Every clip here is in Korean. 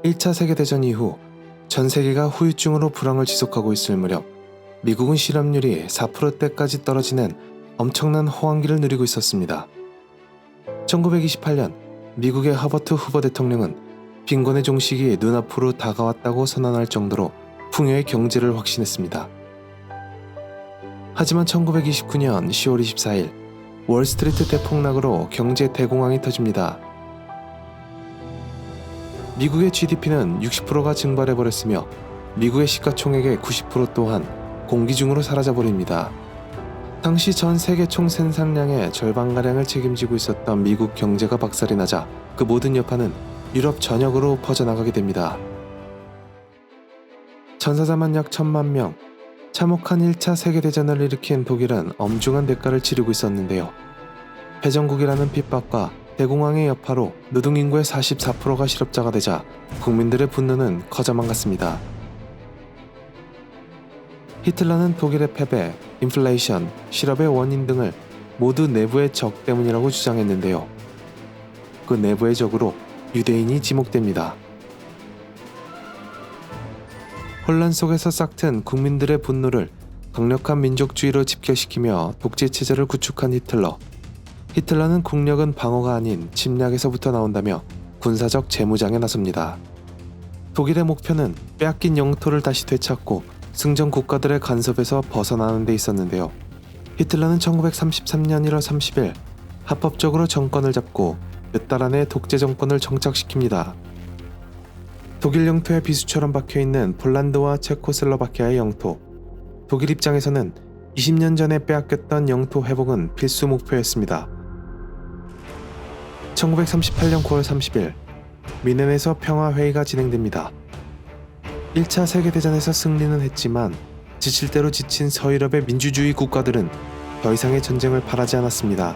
1차 세계대전 이후 전 세계가 후유증으로 불황을 지속하고 있을 무렵 미국은 실업률이 4%대까지 떨어지는 엄청난 호황기를 누리고 있었습니다. 1928년 미국의 허버트 후버 대통령은 빈곤의 종식이 눈앞으로 다가왔다고 선언할 정도로 풍요의 경제를 확신했습니다. 하지만 1929년 10월 24일 월스트리트 대폭락으로 경제 대공황이 터집니다. 미국의 GDP는 60%가 증발해버렸으며 미국의 시가총액의 90% 또한 공기 중으로 사라져버립니다. 당시 전 세계 총 생산량의 절반가량을 책임지고 있었던 미국 경제가 박살이 나자 그 모든 여파는 유럽 전역으로 퍼져나가게 됩니다. 전사자만 약 1000만 명, 참혹한 1차 세계대전을 일으킨 독일은 엄중한 대가를 치르고 있었는데요. 패전국이라는 핍박과 대공황의 여파로 노동인구의 44%가 실업자가 되자 국민들의 분노는 커져만 갔습니다. 히틀러는 독일의 패배, 인플레이션, 실업의 원인 등을 모두 내부의 적 때문이라고 주장했는데요. 그 내부의 적으로 유대인이 지목됩니다. 혼란 속에서 싹튼 국민들의 분노를 강력한 민족주의로 집결시키며 독재체제를 구축한 히틀러. 히틀러는 국력은 방어가 아닌 침략에서부터 나온다며 군사적 재무장에 나섭니다. 독일의 목표는 빼앗긴 영토를 다시 되찾고 승전 국가들의 간섭에서 벗어나는 데 있었는데요. 히틀러는 1933년 1월 30일 합법적으로 정권을 잡고 몇 달 안에 독재 정권을 정착시킵니다. 독일 영토에 비수처럼 박혀있는 폴란드와 체코슬로바키아의 영토. 독일 입장에서는 20년 전에 빼앗겼던 영토 회복은 필수 목표였습니다. 1938년 9월 30일 미넨에서 평화회의가 진행됩니다. 1차 세계대전에서 승리는 했지만 지칠 대로 지친 서유럽의 민주주의 국가들은 더 이상의 전쟁을 바라지 않았습니다.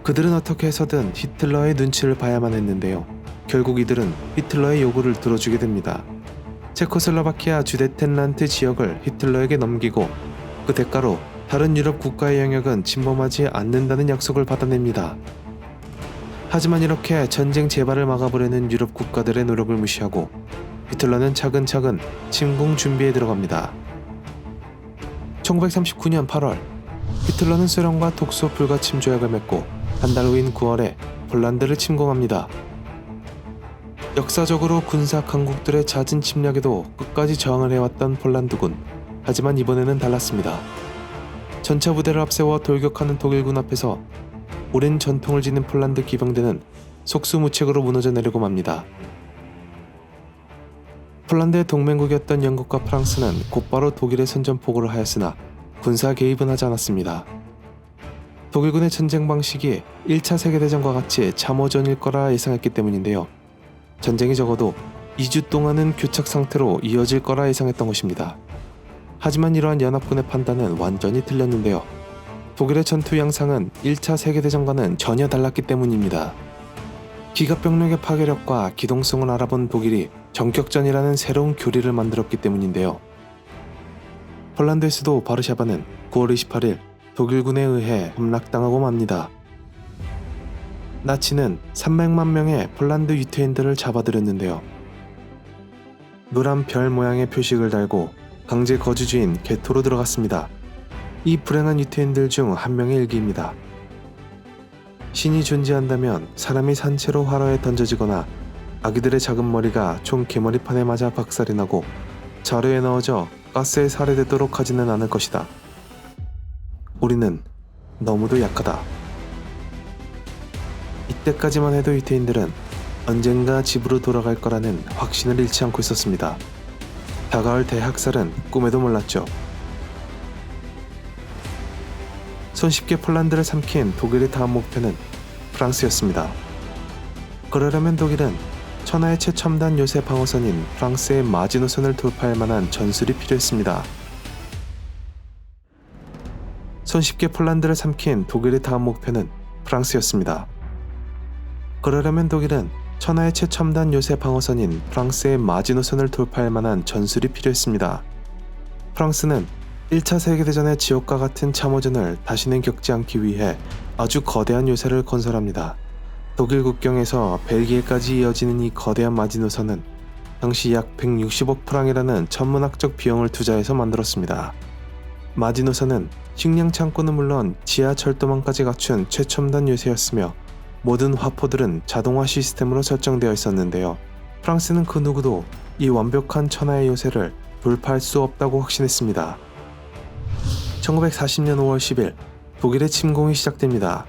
그들은 어떻게 해서든 히틀러의 눈치를 봐야만 했는데요. 결국 이들은 히틀러의 요구를 들어주게 됩니다. 체코슬로바키아 주데텐란트 지역을 히틀러에게 넘기고 그 대가로 다른 유럽 국가의 영역은 침범하지 않는다는 약속을 받아냅니다. 하지만 이렇게 전쟁 재발을 막아보려는 유럽 국가들의 노력을 무시하고 히틀러는 차근차근 침공 준비에 들어갑니다. 1939년 8월 히틀러는 소련과 독소 불가 침조약을 맺고 한 달 후인 9월에 폴란드를 침공합니다. 역사적으로 군사 강국들의 잦은 침략에도 끝까지 저항을 해왔던 폴란드군. 하지만 이번에는 달랐습니다. 전차 부대를 앞세워 돌격하는 독일군 앞에서 오랜 전통을 지닌 폴란드 기병대는 속수무책으로 무너져 내리고 맙니다. 폴란드의 동맹국이었던 영국과 프랑스는 곧바로 독일의 선전포고를 하였으나 군사 개입은 하지 않았습니다. 독일군의 전쟁 방식이 1차 세계대전과 같이 참호전일 거라 예상했기 때문인데요. 전쟁이 적어도 2주 동안은 교착 상태로 이어질 거라 예상했던 것입니다. 하지만 이러한 연합군의 판단은 완전히 틀렸는데요. 독일의 전투 양상은 1차 세계대전과는 전혀 달랐기 때문입니다. 기갑병력의 파괴력과 기동성을 알아본 독일이 전격전이라는 새로운 교리를 만들었기 때문인데요. 폴란드의 수도 바르샤바는 9월 28일 독일군에 의해 함락당하고 맙니다. 나치는 300만 명의 폴란드 유태인들을 잡아들였는데요. 노란 별 모양의 표식을 달고 강제 거주지인 게토로 들어갔습니다. 이 불행한 유태인들 중 한 명의 일기입니다. 신이 존재한다면 사람이 산채로 화로에 던져지거나 아기들의 작은 머리가 총 개머리판에 맞아 박살이 나고 자루에 넣어져 가스에 살해되도록 하지는 않을 것이다. 우리는 너무도 약하다. 이때까지만 해도 유태인들은 언젠가 집으로 돌아갈 거라는 확신을 잃지 않고 있었습니다. 다가올 대학살은 꿈에도 몰랐죠. 손쉽게 폴란드를 삼킨 독일의 다음 목표는 프랑스였습니다. 그러려면 독일은 천하의 최첨단 요새 방어선인 프랑스의 마지노선을 돌파할 만한 전술이 필요했습니다. 손쉽게 폴란드를 삼킨 독일의 다음 목표는 프랑스였습니다. 그러려면 독일은 천하의 최첨단 요새 방어선인 프랑스의 마지노선을 돌파할 만한 전술이 필요했습니다. 프랑스는 1차 세계대전의 지옥과 같은 참호전을 다시는 겪지 않기 위해 아주 거대한 요새를 건설합니다. 독일 국경에서 벨기에까지 이어지는 이 거대한 마지노선은 당시 약 160억 프랑이라는 천문학적 비용을 투자해서 만들었습니다. 마지노선은 식량 창고는 물론 지하철도망까지 갖춘 최첨단 요새였으며 모든 화포들은 자동화 시스템으로 설정되어 있었는데요. 프랑스는 그 누구도 이 완벽한 천하의 요새를 돌파할 수 없다고 확신했습니다. 1940년 5월 10일 독일의 침공이 시작됩니다.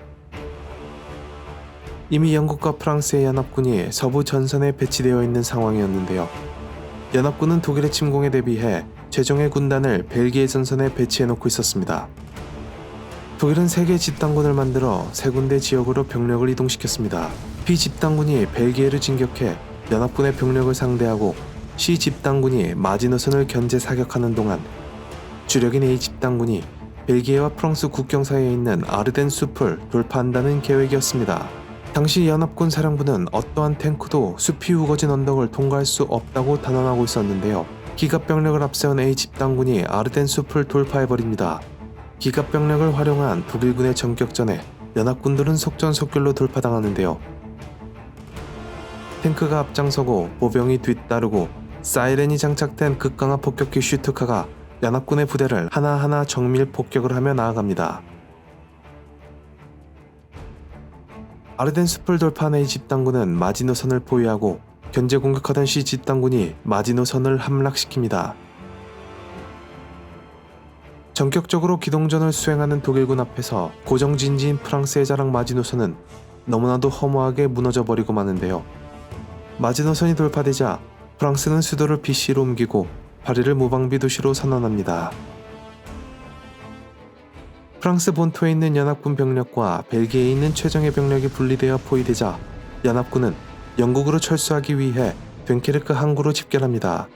이미 영국과 프랑스의 연합군이 서부 전선에 배치되어 있는 상황이었는데요. 연합군은 독일의 침공에 대비해 최종의 군단을 벨기에 전선에 배치해놓고 있었습니다. 독일은 3개 집단군을 만들어 3군데 지역으로 병력을 이동시켰습니다. B 집단군이 벨기에를 진격해 연합군의 병력을 상대하고 C 집단군이 마지노선을 견제 사격하는 동안 주력인 A 집단군이 벨기에와 프랑스 국경 사이에 있는 아르덴 숲을 돌파한다는 계획이었습니다. 당시 연합군 사령부는 어떠한 탱크도 숲이 우거진 언덕을 통과할 수 없다고 단언하고 있었는데요. 기갑병력을 앞세운 A 집단군이 아르덴 숲을 돌파해버립니다. 기갑병력을 활용한 독일군의 전격전에 연합군들은 속전속결로 돌파당하는데요. 탱크가 앞장서고 보병이 뒤따르고 사이렌이 장착된 극강화 폭격기 슈트카가 연합군의 부대를 하나하나 정밀 폭격을 하며 나아갑니다. 아르덴 숲을 돌파한 A 집단군은 마지노선을 포위하고 견제 공격하던 C 집단군이 마지노선을 함락시킵니다. 전격적으로 기동전을 수행하는 독일군 앞에서 고정진지인 프랑스의 자랑 마지노선은 너무나도 허무하게 무너져버리고 마는데요. 마지노선이 돌파되자 프랑스는 수도를 비시로 옮기고 파리를 무방비 도시로 선언합니다. 프랑스 본토에 있는 연합군 병력과 벨기에에 있는 최정예 병력이 분리되어 포위되자 연합군은 영국으로 철수하기 위해 됴케르크 항구로 집결합니다.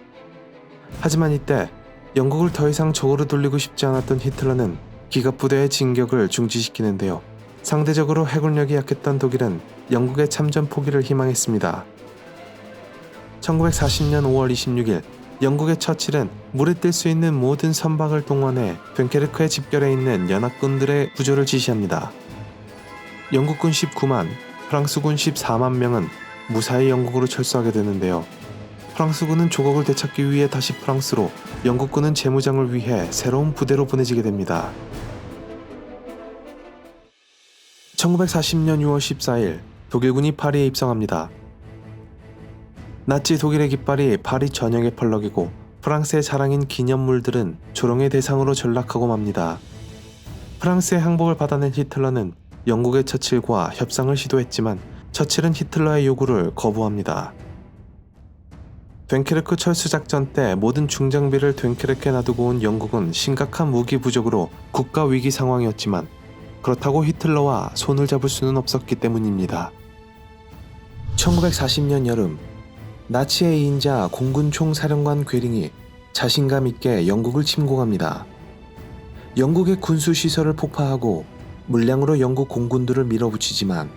하지만 이때 영국을 더 이상 적으로 돌리고 싶지 않았던 히틀러는 기갑부대의 진격을 중지시키는데요. 상대적으로 해군력이 약했던 독일은 영국의 참전 포기를 희망했습니다. 1940년 5월 26일 영국의 처칠은 물에 뜰 수 있는 모든 선박을 동원해 됴케르크에 집결해 있는 연합군들의 구조를 지시합니다. 영국군 19만, 프랑스군 14만 명은 무사히 영국으로 철수하게 되는데요. 프랑스군은 조국을 되찾기 위해 다시 프랑스로, 영국군은 재무장을 위해 새로운 부대로 보내지게 됩니다. 1940년 6월 14일 독일군이 파리에 입성합니다. 나치 독일의 깃발이 파리 전역에 펄럭이고 프랑스의 자랑인 기념물들은 조롱의 대상으로 전락하고 맙니다. 프랑스의 항복을 받아낸 히틀러는 영국의 처칠과 협상을 시도했지만 처칠은 히틀러의 요구를 거부합니다. 됴케르크 철수작전 때 모든 중장비를 됴케르크에 놔두고 온 영국은 심각한 무기 부족으로 국가 위기 상황이었지만 그렇다고 히틀러와 손을 잡을 수는 없었기 때문입니다. 1940년 여름 나치의 2인자 공군 총사령관 괴링이 자신감 있게 영국을 침공합니다. 영국의 군수시설을 폭파하고 물량으로 영국 공군들을 밀어붙이지만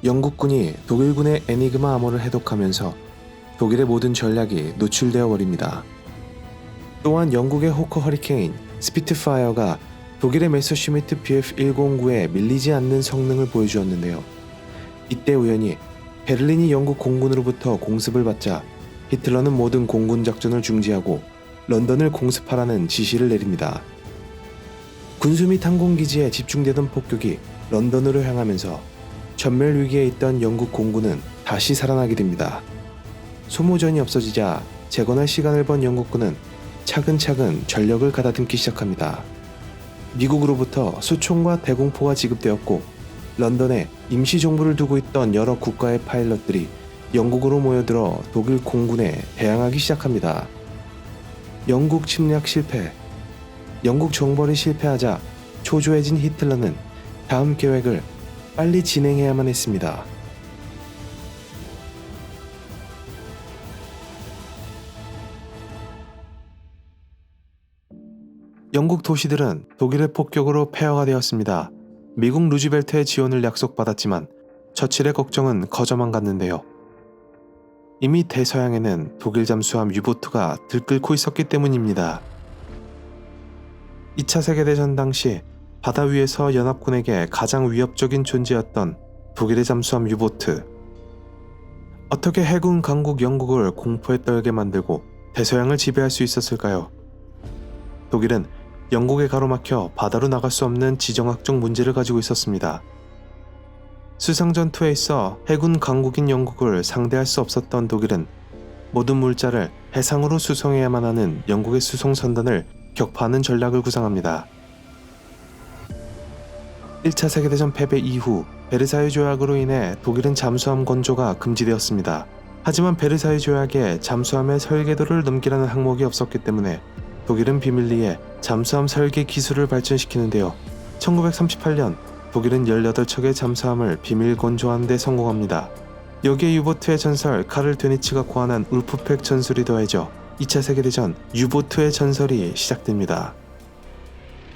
영국군이 독일군의 애니그마 암호를 해독하면서 독일의 모든 전략이 노출되어 버립니다. 또한 영국의 호커 허리케인, 스피트파이어가 독일의 메서슈미트 BF-109에 밀리지 않는 성능을 보여주었는데요. 이때 우연히 베를린이 영국 공군으로부터 공습을 받자 히틀러는 모든 공군 작전을 중지하고 런던을 공습하라는 지시를 내립니다. 군수 및 항공기지에 집중되던 폭격이 런던으로 향하면서 전멸 위기에 있던 영국 공군은 다시 살아나게 됩니다. 소모전이 없어지자 재건할 시간을 번 영국군은 차근차근 전력을 가다듬기 시작합니다. 미국으로부터 수총과 대공포가 지급되었고 런던에 임시 정부를 두고 있던 여러 국가의 파일럿들이 영국으로 모여들어 독일 공군에 대항하기 시작합니다. 영국 침략 실패. 영국 정벌이 실패하자 초조해진 히틀러는 다음 계획을 빨리 진행해야만 했습니다. 영국 도시들은 독일의 폭격으로 폐허가 되었습니다. 미국 루즈벨트의 지원을 약속받았지만 처칠의 걱정은 거저만 갔는데요. 이미 대서양에는 독일 잠수함 유보트가 들끓고 있었기 때문입니다. 2차 세계대전 당시 바다 위에서 연합군에게 가장 위협적인 존재였던 독일의 잠수함 유보트. 어떻게 해군 강국 영국을 공포에 떨게 만들고 대서양을 지배할 수 있었을까요? 독일은 영국에 가로막혀 바다로 나갈 수 없는 지정학적 문제를 가지고 있었습니다. 수상 전투에 있어 해군 강국인 영국을 상대할 수 없었던 독일은 모든 물자를 해상으로 수송해야만 하는 영국의 수송 선단을 격파하는 전략을 구상합니다. 1차 세계대전 패배 이후 베르사유 조약으로 인해 독일은 잠수함 건조가 금지되었습니다. 하지만 베르사유 조약에 잠수함의 설계도를 넘기라는 항목이 없었기 때문에 독일은 비밀리에 잠수함 설계 기술을 발전시키는데요. 1938년 독일은 18척의 잠수함을 비밀 건조하는 데 성공합니다. 여기에 유보트의 전설 카를 드니츠가 고안한 울프팩 전술이 더해져 2차 세계대전 유보트의 전설이 시작됩니다.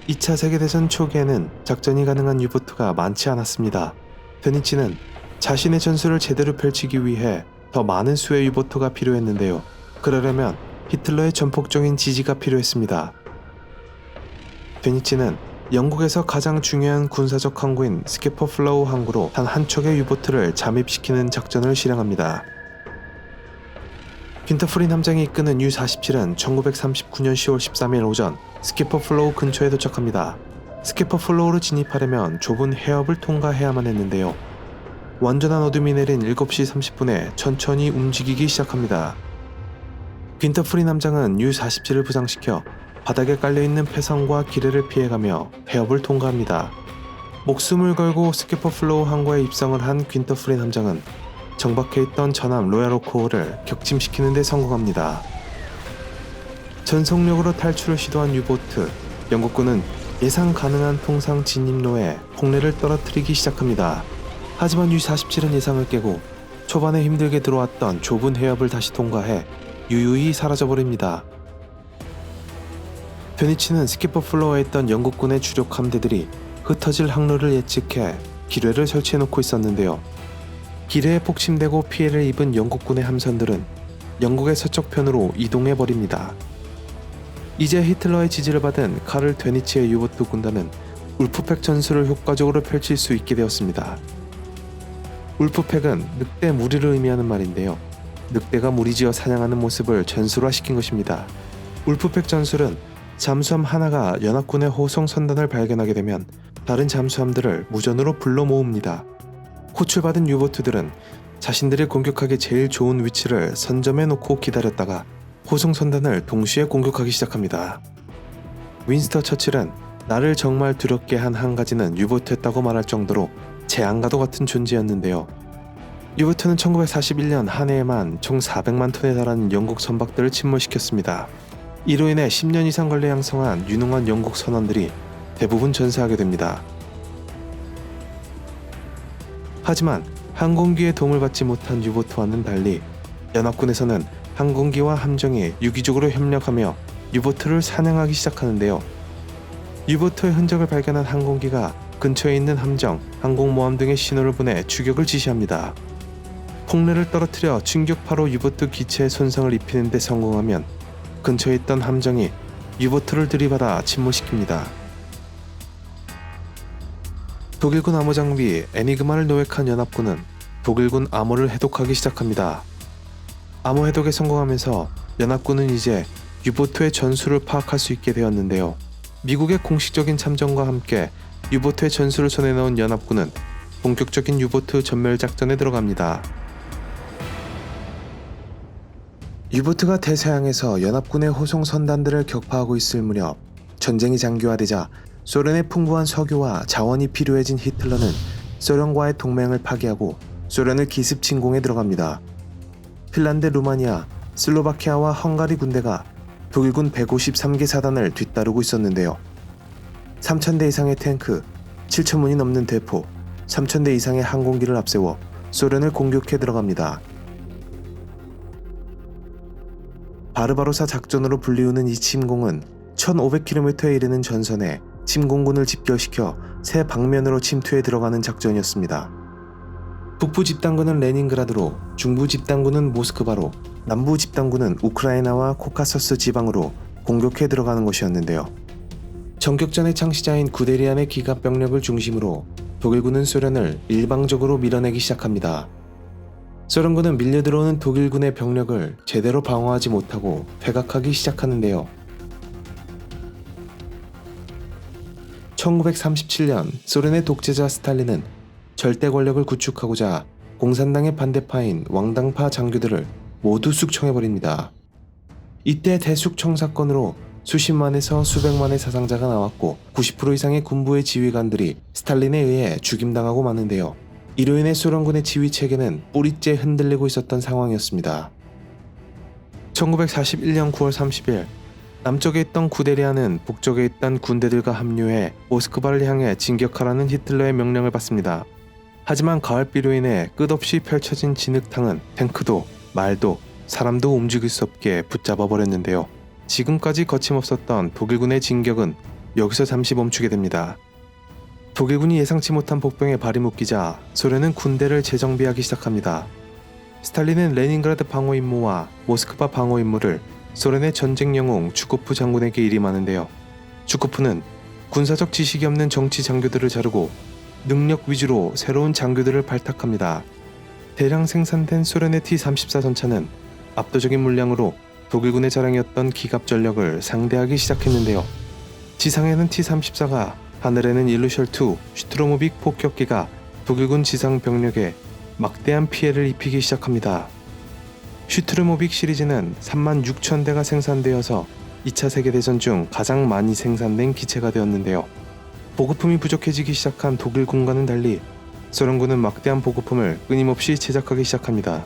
2차 세계대전 초기에는 작전이 가능한 유보트가 많지 않았습니다. 드니츠는 자신의 전술을 제대로 펼치기 위해 더 많은 수의 유보트가 필요했는데요. 그러려면 히틀러의 전폭적인 지지가 필요했습니다. 드니츠는 영국에서 가장 중요한 군사적 항구인 스키퍼 플로우 항구로 단 한 척의 유보트를 잠입시키는 작전을 실행합니다. 퀸터프린 함장이 이끄는 U-47은 1939년 10월 13일 오전 스키퍼 플로우 근처에 도착합니다. 스키퍼 플로우로 진입하려면 좁은 해협을 통과해야만 했는데요. 완전한 어둠이 내린 7시 30분에 천천히 움직이기 시작합니다. 퀸터프린 함장은 U-47을 부상시켜 바닥에 깔려있는 폐성과 기뢰를 피해가며 해협을 통과합니다. 목숨을 걸고 스키퍼 플로우 항구에 입성을 한 퀸터프린 함장은 정박해 있던 전함 로얄 오크호를 격침시키는 데 성공합니다. 전속력으로 탈출을 시도한 유보트, 영국군은 예상 가능한 통상 진입로에 폭내를 떨어뜨리기 시작합니다. 하지만 U-47은 예상을 깨고 초반에 힘들게 들어왔던 좁은 해협을 다시 통과해 유유히 사라져버립니다. 드니츠는 스키퍼 플로어에 있던 영국군의 주력 함대들이 흩어질 항로를 예측해 기뢰를 설치해놓고 있었는데요. 기뢰에 폭침되고 피해를 입은 영국군의 함선들은 영국의 서쪽편으로 이동해버립니다. 이제 히틀러의 지지를 받은 카를 드니츠의 유보트 군단은 울프팩 전술을 효과적으로 펼칠 수 있게 되었습니다. 울프팩은 늑대 무리를 의미하는 말인데요. 늑대가 무리지어 사냥하는 모습을 전술화시킨 것입니다. 울프팩 전술은 잠수함 하나가 연합군의 호송 선단을 발견하게 되면 다른 잠수함들을 무전으로 불러 모읍니다. 호출받은 유보트들은 자신들이 공격하기 제일 좋은 위치를 선점해 놓고 기다렸다가 호송 선단을 동시에 공격하기 시작합니다. 윈스터 처칠은 나를 정말 두렵게 한 한 가지는 유보트였다고 말할 정도로 재앙과도 같은 존재였는데요. 유보트는 1941년 한 해에만 총 400만 톤에 달하는 영국 선박들을 침몰시켰습니다. 이로 인해 10년 이상 걸려 양성한 유능한 영국 선원들이 대부분 전사하게 됩니다. 하지만 항공기의 도움을 받지 못한 유보트와는 달리 연합군에서는 항공기와 함정이 유기적으로 협력하며 유보트를 사냥하기 시작하는데요. 유보트의 흔적을 발견한 항공기가 근처에 있는 함정, 항공모함 등의 신호를 보내 추격을 지시합니다. 폭내를 떨어뜨려 충격파로 유보트 기체에 손상을 입히는 데 성공하면 근처에 있던 함정이 유보트를 들이받아 침몰시킵니다. 독일군 암호 장비 애니그마를 노획한 연합군은 독일군 암호를 해독하기 시작합니다. 암호 해독에 성공하면서 연합군은 이제 유보트의 전술을 파악할 수 있게 되었는데요. 미국의 공식적인 참전과 함께 유보트의 전술을 손에 넣은 연합군은 본격적인 유보트 전멸 작전에 들어갑니다. 유보트가 대서양에서 연합군의 호송 선단들을 격파하고 있을 무렵 전쟁이 장기화되자 소련의 풍부한 석유와 자원이 필요해진 히틀러는 소련과의 동맹을 파기하고 소련을 기습 침공에 들어갑니다. 핀란드, 루마니아, 슬로바키아와 헝가리 군대가 독일군 153개 사단을 뒤따르고 있었는데요. 3,000대 이상의 탱크, 7,000문이 넘는 대포, 3,000대 이상의 항공기를 앞세워 소련을 공격해 들어갑니다. 바르바로사 작전으로 불리우는 이 침공은 1,500km에 이르는 전선에 침공군을 집결시켜 세 방면으로 침투해 들어가는 작전이었습니다. 북부 집단군은 레닌그라드로, 중부 집단군은 모스크바로, 남부 집단군은 우크라이나와 코카서스 지방으로 공격해 들어가는 것이었는데요. 정격전의 창시자인 구데리안의 기갑 병력을 중심으로 독일군은 소련을 일방적으로 밀어내기 시작합니다. 소련군은 밀려들어오는 독일군의 병력을 제대로 방어하지 못하고 퇴각하기 시작하는데요. 1937년 소련의 독재자 스탈린은 절대 권력을 구축하고자 공산당의 반대파인 왕당파 장교들을 모두 숙청해버립니다. 이때 대숙청 사건으로 수십만에서 수백만의 사상자가 나왔고 90% 이상의 군부의 지휘관들이 스탈린에 의해 죽임당하고 마는데요. 이로 인해 소련군의 지휘체계는 뿌리째 흔들리고 있었던 상황이었습니다. 1941년 9월 30일 남쪽에 있던 구데리아는 북쪽에 있던 군대들과 합류해 모스크바를 향해 진격하라는 히틀러의 명령을 받습니다. 하지만 가을비로 인해 끝없이 펼쳐진 진흙탕은 탱크도 말도 사람도 움직일 수 없게 붙잡아 버렸는데요. 지금까지 거침없었던 독일군의 진격은 여기서 잠시 멈추게 됩니다. 독일군이 예상치 못한 복병에 발이 묶이자 소련은 군대를 재정비하기 시작합니다. 스탈린은 레닌그라드 방어 임무와 모스크바 방어 임무를 소련의 전쟁 영웅 주코프 장군에게 일임하는데요. 주코프는 군사적 지식이 없는 정치 장교들을 자르고 능력 위주로 새로운 장교들을 발탁합니다. 대량 생산된 소련의 T-34 전차는 압도적인 물량으로 독일군의 자랑이었던 기갑 전력을 상대하기 시작했는데요. 지상에는 T-34가, 하늘에는 일루셜-2 슈트로모빅 폭격기가 독일군 지상 병력에 막대한 피해를 입히기 시작합니다. 슈트르모빅 시리즈는 36,000대가 생산되어서 2차 세계대전 중 가장 많이 생산된 기체가 되었는데요. 보급품이 부족해지기 시작한 독일군과는 달리 소련군은 막대한 보급품을 끊임없이 제작하기 시작합니다.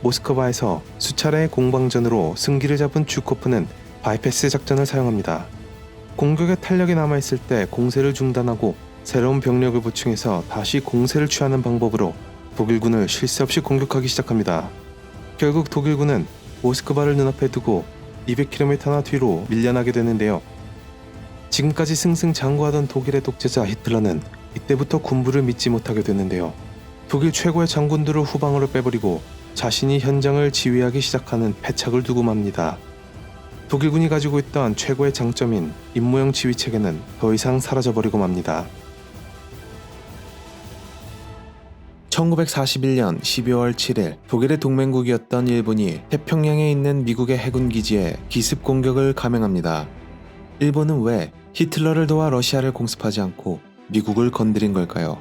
모스크바에서 수차례의 공방전으로 승기를 잡은 주코프는 바이패스 작전을 사용합니다. 공격에 탄력이 남아있을 때 공세를 중단하고 새로운 병력을 보충해서 다시 공세를 취하는 방법으로 독일군을 쉴 새 없이 공격하기 시작합니다. 결국 독일군은 모스크바를 눈앞에 두고 200km나 뒤로 밀려나게 되는데요. 지금까지 승승장구하던 독일의 독재자 히틀러는 이때부터 군부를 믿지 못하게 되는데요. 독일 최고의 장군들을 후방으로 빼버리고 자신이 현장을 지휘하기 시작하는 패착을 두고 맙니다. 독일군이 가지고 있던 최고의 장점인 임무형 지휘체계는 더 이상 사라져버리고 맙니다. 1941년 12월 7일 독일의 동맹국이었던 일본이 태평양에 있는 미국의 해군 기지에 기습 공격을 감행합니다. 일본은 왜 히틀러를 도와 러시아를 공습하지 않고 미국을 건드린 걸까요?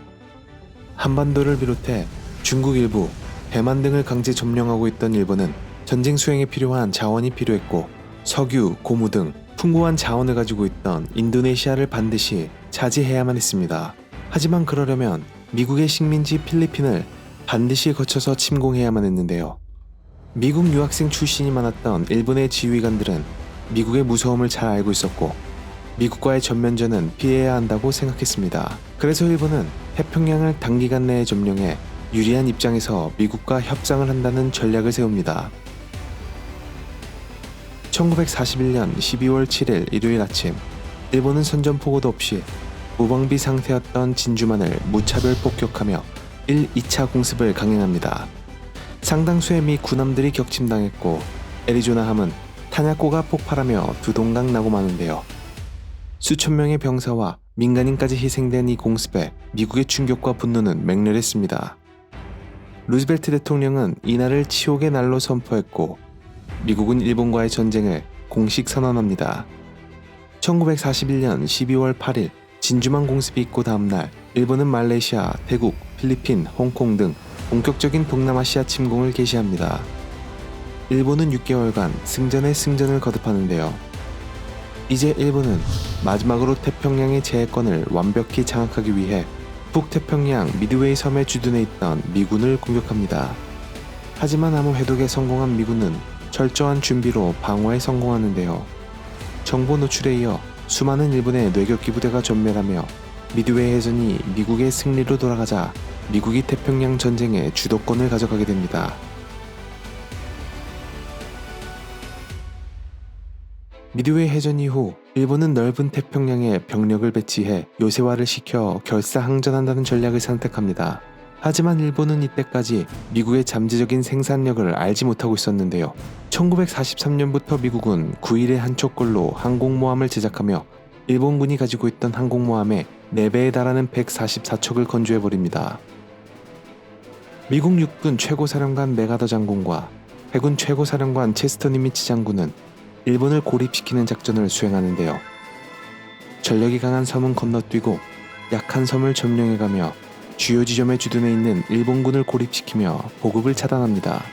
한반도를 비롯해 중국 일부, 대만 등을 강제 점령하고 있던 일본은 전쟁 수행에 필요한 자원이 필요했고 석유, 고무 등 풍부한 자원을 가지고 있던 인도네시아를 반드시 차지해야만 했습니다. 하지만 그러려면 미국의 식민지 필리핀을 반드시 거쳐서 침공해야만 했는데요. 미국 유학생 출신이 많았던 일본의 지휘관들은 미국의 무서움을 잘 알고 있었고 미국과의 전면전은 피해야 한다고 생각했습니다. 그래서 일본은 태평양을 단기간 내에 점령해 유리한 입장에서 미국과 협상을 한다는 전략을 세웁니다. 1941년 12월 7일 일요일 아침, 일본은 선전포고도 없이 무방비 상태였던 진주만을 무차별 폭격하며 1, 2차 공습을 강행합니다. 상당수의 미 군함들이 격침당했고 애리조나함은 탄약고가 폭발하며 두동강 나고 마는데요. 수천 명의 병사와 민간인까지 희생된 이 공습에 미국의 충격과 분노는 맹렬했습니다. 루즈벨트 대통령은 이날을 치욕의 날로 선포했고 미국은 일본과의 전쟁을 공식 선언합니다. 1941년 12월 8일 진주만 공습이 있고 다음날 일본은 말레이시아, 태국, 필리핀, 홍콩 등 본격적인 동남아시아 침공을 개시합니다. 일본은 6개월간 승전에 승전을 거듭하는데요. 이제 일본은 마지막으로 태평양의 제해권을 완벽히 장악하기 위해 북태평양 미드웨이 섬에 주둔해 있던 미군을 공격합니다. 하지만 아무 회독에 성공한 미군은 철저한 준비로 방어에 성공하는데요. 정보 노출에 이어 수많은 일본의 뇌격기 부대가 전멸하며 미드웨이 해전이 미국의 승리로 돌아가자 미국이 태평양 전쟁의 주도권을 가져가게 됩니다. 미드웨이 해전 이후 일본은 넓은 태평양에 병력을 배치해 요새화를 시켜 결사항전한다는 전략을 선택합니다. 하지만 일본은 이때까지 미국의 잠재적인 생산력을 알지 못하고 있었는데요. 1943년부터 미국은 9일의 한 척걸로 항공모함을 제작하며 일본군이 가지고 있던 항공모함의 4배에 달하는 144척을 건조해버립니다. 미국 육군 최고사령관 메가더 장군과 해군 최고사령관 체스터 니미츠 장군은 일본을 고립시키는 작전을 수행하는데요. 전력이 강한 섬은 건너뛰고 약한 섬을 점령해가며 주요 지점에 주둔해 있는 일본군을 고립시키며 보급을 차단합니다.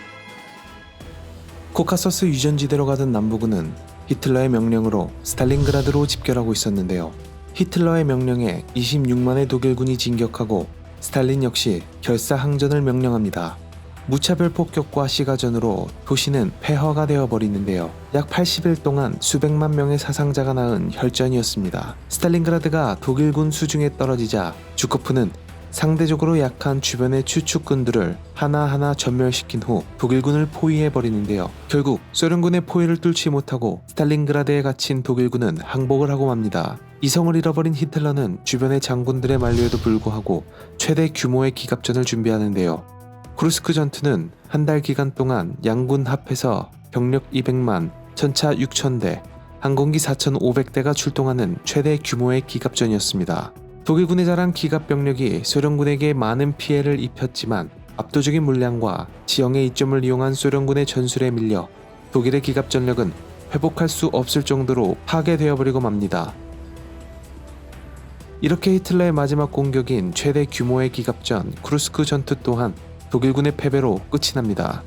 코카서스 유전지대로 가던 남부군은 히틀러의 명령으로 스탈린그라드로 집결하고 있었는데요. 히틀러의 명령에 26만의 독일군이 진격하고 스탈린 역시 결사항전을 명령합니다. 무차별 폭격과 시가전으로 도시는 폐허가 되어버리는데요. 약 80일 동안 수백만 명의 사상자가 낳은 혈전이었습니다. 스탈린그라드가 독일군 수중에 떨어지자 주코프는 상대적으로 약한 주변의 추축군들을 하나하나 전멸시킨 후 독일군을 포위해버리는데요. 결국 소련군의 포위를 뚫지 못하고 스탈린그라드에 갇힌 독일군은 항복을 하고 맙니다. 이성을 잃어버린 히틀러는 주변의 장군들의 만류에도 불구하고 최대 규모의 기갑전을 준비하는데요. 쿠르스크 전투는 한 달 기간 동안 양군 합해서 병력 200만, 전차 6,000대, 항공기 4,500대가 출동하는 최대 규모의 기갑전이었습니다. 독일군의 자랑 기갑 병력이 소련군에게 많은 피해를 입혔지만 압도적인 물량과 지형의 이점을 이용한 소련군의 전술에 밀려 독일의 기갑 전력은 회복할 수 없을 정도로 파괴되어버리고 맙니다. 이렇게 히틀러의 마지막 공격인 최대 규모의 기갑전 쿠르스크 전투 또한 독일군의 패배로 끝이 납니다.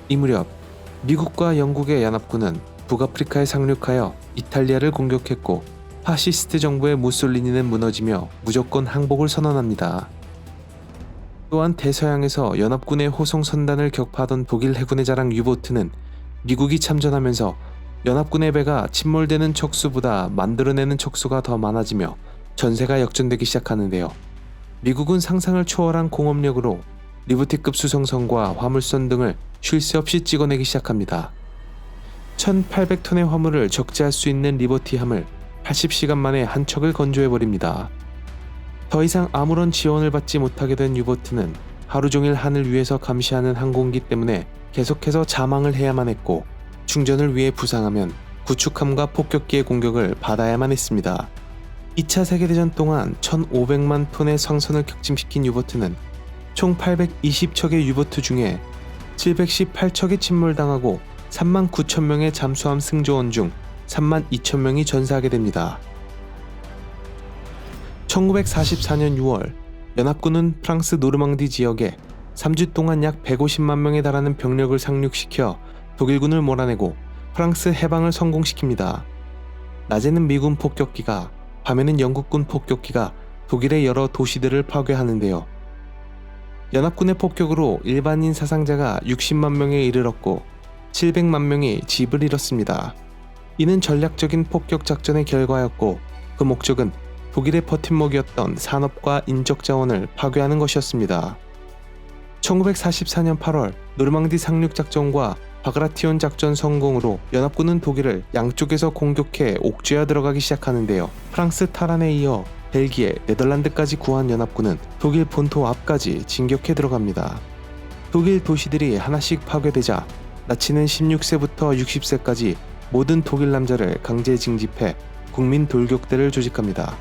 이 무렵 미국과 영국의 연합군은 북아프리카에 상륙하여 이탈리아를 공격했고 파시스트 정부의 무솔리니는 무너지며 무조건 항복을 선언합니다. 또한 대서양에서 연합군의 호송선단을 격파하던 독일 해군의 자랑 유보트는 미국이 참전하면서 연합군의 배가 침몰되는 척수보다 만들어내는 척수가 더 많아지며 전세가 역전되기 시작하는데요. 미국은 상상을 초월한 공업력으로 리버티급 수송선과 화물선 등을 쉴 새 없이 찍어내기 시작합니다. 1,800톤의 화물을 적재할 수 있는 리버티함을 80시간 만에 한 척을 건조해버립니다. 더 이상 아무런 지원을 받지 못하게 된 유보트는 하루 종일 하늘 위에서 감시하는 항공기 때문에 계속해서 자망을 해야만 했고 충전을 위해 부상하면 구축함과 폭격기의 공격을 받아야만 했습니다. 2차 세계대전 동안 1,500만 톤의 상선을 격침시킨 유보트는 총 820척의 유보트 중에 718척이 침몰당하고 3만 9천 명의 잠수함 승조원 중 3만 2천 명이 전사하게 됩니다. 1944년 6월 연합군은 프랑스 노르망디 지역에 3주 동안 약 150만 명에 달하는 병력을 상륙시켜 독일군을 몰아내고 프랑스 해방을 성공시킵니다. 낮에는 미군 폭격기가, 밤에는 영국군 폭격기가 독일의 여러 도시들을 파괴하는데요. 연합군의 폭격으로 일반인 사상자가 60만 명에 이르렀고 700만 명이 집을 잃었습니다. 이는 전략적인 폭격 작전의 결과였고 그 목적은 독일의 버팀목이었던 산업과 인적 자원을 파괴하는 것이었습니다. 1944년 8월 노르망디 상륙 작전과 바그라티온 작전 성공으로 연합군은 독일을 양쪽에서 공격해 옥죄어 들어가기 시작하는데요. 프랑스 타란에 이어 벨기에, 네덜란드까지 구한 연합군은 독일 본토 앞까지 진격해 들어갑니다. 독일 도시들이 하나씩 파괴되자 나치는 16세부터 60세까지 모든 독일 남자를 강제 징집해 국민 돌격대를 조직합니다.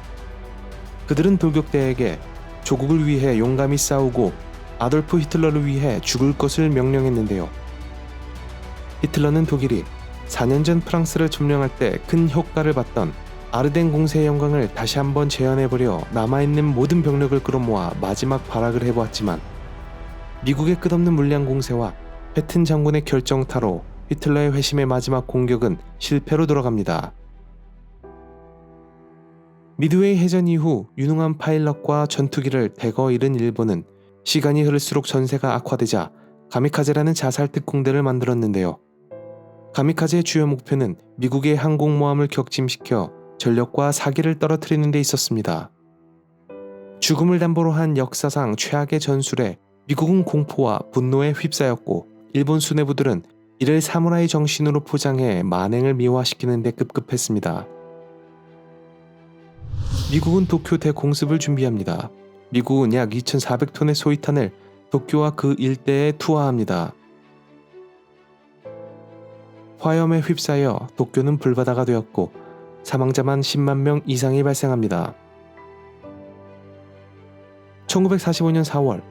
그들은 돌격대에게 조국을 위해 용감히 싸우고 아돌프 히틀러를 위해 죽을 것을 명령했는데요. 히틀러는 독일이 4년 전 프랑스를 점령할 때 큰 효과를 봤던 아르덴 공세의 영광을 다시 한번 재현해보려 남아있는 모든 병력을 끌어모아 마지막 발악을 해보았지만 미국의 끝없는 물량 공세와 패튼 장군의 결정타로 히틀러의 회심의 마지막 공격은 실패로 돌아갑니다. 미드웨이 해전 이후 유능한 파일럿과 전투기를 대거 잃은 일본은 시간이 흐를수록 전세가 악화되자 가미카제라는 자살 특공대를 만들었는데요. 가미카제의 주요 목표는 미국의 항공모함을 격침시켜 전력과 사기를 떨어뜨리는 데 있었습니다. 죽음을 담보로 한 역사상 최악의 전술에 미국은 공포와 분노에 휩싸였고 일본 수뇌부들은 이를 사무라이 정신으로 포장해 만행을 미화시키는 데 급급했습니다. 미국은 도쿄 대공습을 준비합니다. 미국은 약 2,400톤의 소위탄을 도쿄와 그 일대에 투하합니다. 화염에 휩싸여 도쿄는 불바다가 되었고 사망자만 10만 명 이상이 발생합니다. 1945년 4월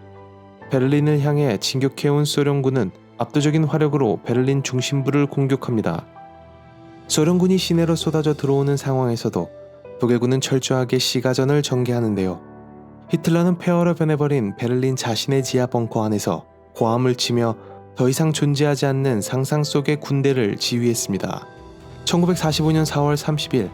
베를린을 향해 진격해온 소련군은 압도적인 화력으로 베를린 중심부를 공격합니다. 소련군이 시내로 쏟아져 들어오는 상황에서도 독일군은 철저하게 시가전을 전개하는데요. 히틀러는 폐허로 변해버린 베를린 자신의 지하 벙커 안에서 고함을 치며 더 이상 존재하지 않는 상상 속의 군대를 지휘했습니다. 1945년 4월 30일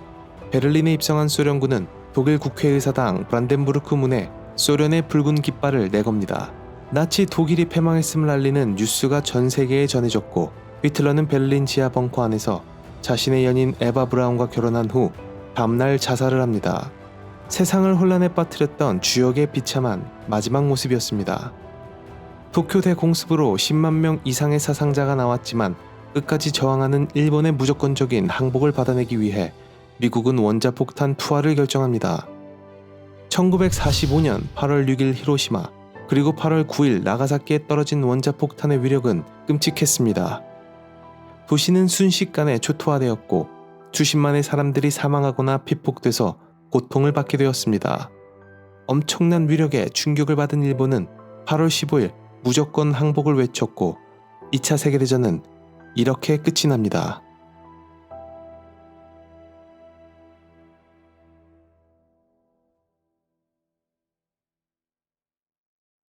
베를린에 입성한 소련군은 독일 국회의사당 브란덴부르크 문에 소련의 붉은 깃발을 내겁니다. 나치 독일이 패망했음을 알리는 뉴스가 전 세계에 전해졌고 히틀러는 베를린 지하 벙커 안에서 자신의 연인 에바 브라운과 결혼한 후 다음날 자살을 합니다. 세상을 혼란에 빠뜨렸던 주역의 비참한 마지막 모습이었습니다. 도쿄 대공습으로 10만 명 이상의 사상자가 나왔지만 끝까지 저항하는 일본의 무조건적인 항복을 받아내기 위해 미국은 원자폭탄 투하를 결정합니다. 1945년 8월 6일 히로시마 그리고 8월 9일 나가사키에 떨어진 원자폭탄의 위력은 끔찍했습니다. 도시는 순식간에 초토화되었고 수십만의 사람들이 사망하거나 피폭돼서 고통을 받게 되었습니다. 엄청난 위력에 충격을 받은 일본은 8월 15일 무조건 항복을 외쳤고 2차 세계대전은 이렇게 끝이 납니다.